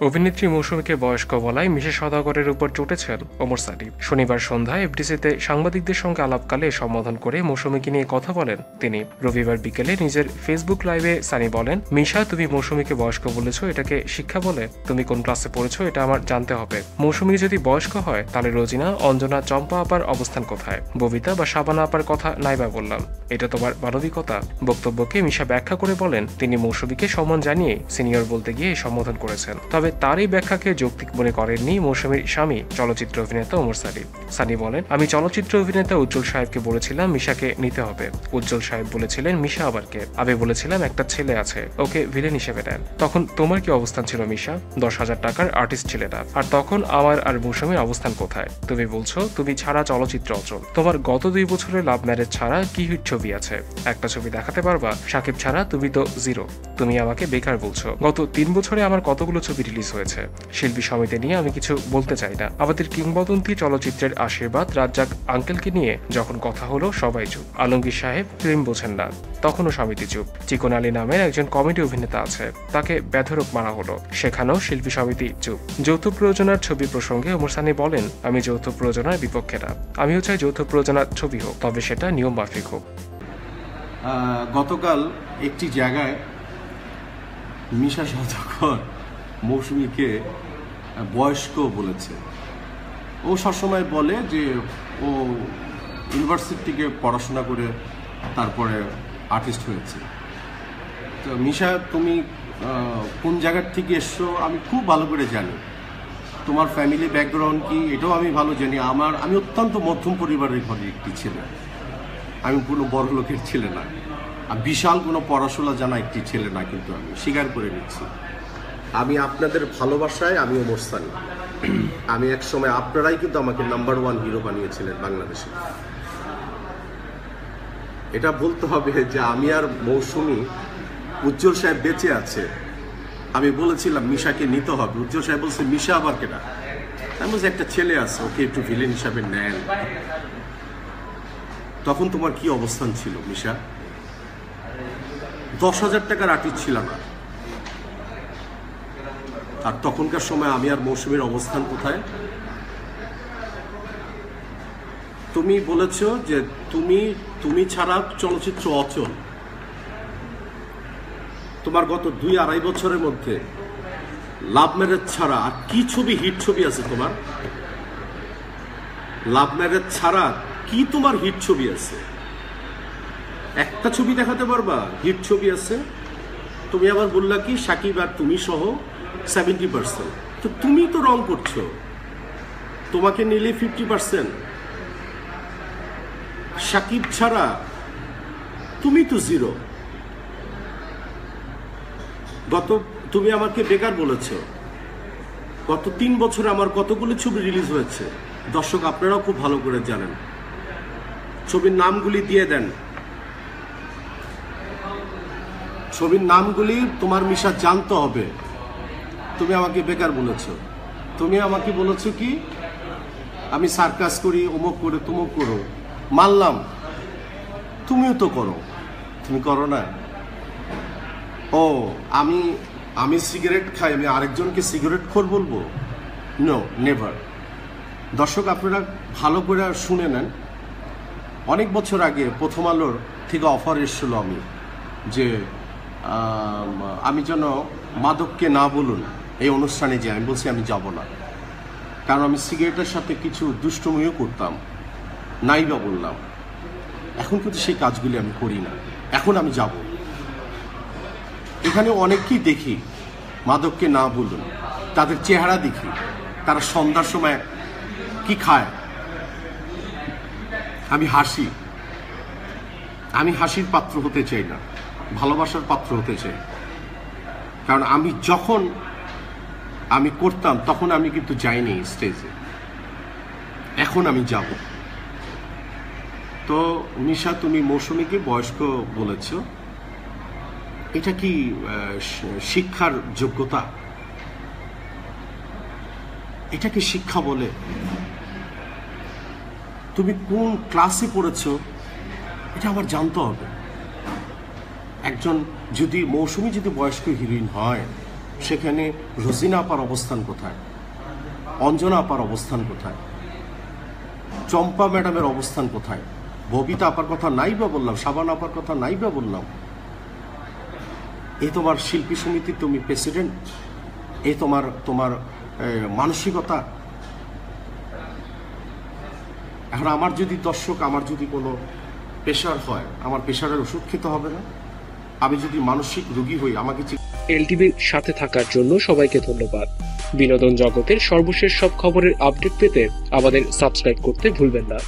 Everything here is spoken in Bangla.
অভিনেত্রী মৌসুমীকে বয়স্ক বলায় মিশা সওদাগরের উপর চটেছেন ওমর সানি। শনিবার সন্ধ্যায় এফডিসিতে সাংবাদিকদের সঙ্গে আলাপকালে সম্বোধন করে মৌসুমীকে নিয়ে কথা বলেন তিনি। রবিবার বিকেলে নিজের ফেসবুক লাইভে সানি বলেন, মিশা, তুমি মৌসুমীকে বয়স্ক বলেছো, এটাকে শিক্ষা বলে? তুমি কোন ক্লাসে পড়েছো এটা আমার জানতে হবে। মৌসুমী যদি বয়স্ক হয় তাহলে রোজিনা, অঞ্জনা, চম্পা আপার অবস্থান কোথায়? ববিতা বা শাবানা আপার কথা নাইবা বললাম, এটা তোমার মানবিকতা? বক্তব্যকে মিশা ব্যাখ্যা করে বলেন, তিনি মৌসুমীকে সম্মান জানিয়ে সিনিয়র বলতে গিয়ে সম্বোধন করেছেন। তবে তার এই ব্যাখ্যাকে যৌক্তিক মনে করেননি মৌসুমীর স্বামী চলচ্চিত্র অভিনেতা ওমর সানি। সানি বলেন, আমি চলচ্চিত্র অভিনেতা উজ্জ্বল সাহেবকে বলেছিলাম মিশাকে নিতে হবে। উজ্জ্বল সাহেব বলেছিলেন মিশা আবারকে। আমি বলেছিলাম একটা ছেলে আছে, ওকে ভিলেন হিসেবে নেন। তখন তোমার কি অবস্থান ছিল মিশা? 10,000 টাকার আর্টিস্ট ছিলে না। আর তখন আমার আর মৌসুমীর অবস্থান কোথায়? তুমি বলছো তুমি ছাড়া চলচ্চিত্র অচল। তোমার গত 2 বছরের লাভ ম্যারেজ ছাড়া কি হিট ছবি আছে? একটা ছবি দেখাতে পারবা? সাকিব ছাড়া তুমি তো জিরো। তুমি আমাকে বেকার বলছো। গত 3 বছরে আমার কতগুলো ছবি রিলিজ হয়েছে। শিল্পী সমিতি নিয়ে আমি কিছু বলতে চাই না। আমাদের কিংবদন্তি চলচ্চিত্রের আশীর্বাদ রাজ্জাক আঙ্কেলকে নিয়ে যখন কথা হলো সবাই চুপ। আলমগীর সাহেব ফিল্ম বোঝেন না, তখনও সমিতি চুপ। চিকন আলী নামের একজন কমেডি অভিনেতা আছে, তাকে বেধড়ক মারা হলো, সেখানেও শিল্পী সমিতি চুপ। যৌথ প্রযোজনার ছবি প্রসঙ্গে ওমর সানি বলেন, আমি যৌথ প্রযোজনার বিপক্ষে না। আমিও চাই যৌথ প্রযোজনার ছবি হোক, তবে সেটা নিয়ম মাফিক হোক। গতকাল একটি জায়গায় মিশা সওদাগর মৌসুমীকে বয়স্ক বলেছে। ও সবসময় বলে যে ও ইউনিভার্সিটি থেকে পড়াশোনা করে তারপরে আর্টিস্ট হয়েছে। তো মিশা, তুমি কোন জায়গার থেকে এসছো আমি খুব ভালো করে জানি। তোমার ফ্যামিলি ব্যাকগ্রাউন্ড কি এটাও আমি ভালো জানি। আমি অত্যন্ত মধ্যম পরিবারের ঘরের একটি ছেলে। আমি কোনো বড় লোকের ছেলে না, বিশাল কোনো পড়াশোনা জানা একটি ছেলে না, কিন্তু আমি স্বীকার করে নিচ্ছি আমি আপনাদের ভালোবাসায় আমি ওমর সানি। আমি এক সময় আপনারাই কিন্তু আমাকে নাম্বার 1 হিরো বানিয়েছিলেন বাংলাদেশে। এটা বলতে হবে যে আমি আর মৌসুমী, উজ্জ্বল সাহেব বেঁচে আছে, আমি বলেছিলাম মিশাকে নিতে হবে। উজ্জ্বল সাহেব বলছে মিশা আবার কেনা? আমি বলছি একটা ছেলে আছে, ওকে একটু ভিলেন হিসাবে নেন। তখন তোমার কি অবস্থান ছিল মিশা? 10,000 টাকার আর্টিস্ট ছিল না। আর তখনকার সময় আমি আর মৌসুমীর অবস্থান কোথায়? তুমি বলেছ যে তুমি ছাড়া চলচ্চিত্র অচল। তোমার গত 2-2.5 বছরের মধ্যে লাভ ম্যারেজ ছাড়া আর কি ছবি হিট ছবি আছে তোমার? লাভ ম্যারেজ ছাড়া কি তোমার হিট ছবি আছে? একটা ছবি দেখাতে পারবা হিট ছবি আছে? তুমি আবার বললা কি সাকিব আর তুমি সহ 70%। তো তুমি তো রং করছো, তোমাকে নিলে 50%। সাকিব ছাড়া তুমি তো জিরো। তুমি আমাকে বেকার বলেছো। গত 3 বছরে আমার কতগুলো ছবি রিলিজ হয়েছে দর্শক আপনারাও খুব ভালো করে জানেন। ছবির নামগুলি দিয়ে দেন। ছবির নামগুলি তোমার মিশা জানতে হবে। তুমি আমাকে বেকার বলেছো। তুমি আমাকে বলেছো কি আমি সার্কাস করি, অমুক করে তুমুক করো। মানলাম, তুমিও তো করো। তুমি করো না? ও আমি সিগারেট খাই, আমি আরেকজনকে সিগারেট খোর বলবো? No, never. দর্শক আপনারা ভালো করে শুনে নেন। অনেক বছর আগে প্রথম আলোর থেকে অফার এসেছিল যে আমি যেন মাদককে না বলুন এই অনুষ্ঠানে যাই। আমি বলছি আমি যাব না, কারণ আমি সিগারেটের সাথে কিছু দুষ্টুমিও করতাম, নাই বা বললাম। এখন কিন্তু সেই কাজগুলি আমি করি না। এখন আমি যাব। এখানে অনেককেই দেখি মাদককে না বলুন, তাদের চেহারা দেখি, তারা সন্ধ্যার সময় কি খায়। আমি হাসির পাত্র হতে চাই না, ভালোবাসার পাত্র হতে চাই। কারণ যখন আমি করতাম তখন আমি কিন্তু যাইনি স্টেজে, এখন আমি যাব। তো নিশা, তুমি মৌসুমীকে বয়স্ক বলেছ, এটা কি শিক্ষার যোগ্যতা? এটা কি শিক্ষা বলে? তুমি কোন ক্লাসে পড়েছ এটা আমার জানতে হবে। একজন যদি মৌসুমী যদি বয়স্ক হিরোইন হয় সেখানে রোজিনা আপার অবস্থান কোথায়, অঞ্জনা আপার অবস্থান কোথায়, চম্পা ম্যাডামের অবস্থান কোথায়, ববিতা আপার কথা নাই বা বললাম, শাবানা আপার কথা নাই বা বললাম। এই তোমার শিল্পী সমিতির তুমি প্রেসিডেন্ট, এই তোমার মানসিকতা। এখন আমার যদি দর্শক, আমার যদি কোনো প্রেশার হয়, আমার প্রেশারের ওষুধ খেতে হবে না? আমি যদি মানসিক রোগী হই, আমাকে এলটিভির সাথে থাকার জন্য সবাইকে ধন্যবাদ। বিনোদন জগতের সর্বশেষ সব খবরের আপডেট পেতে আমাদের সাবস্ক্রাইব করতে ভুলবেন না।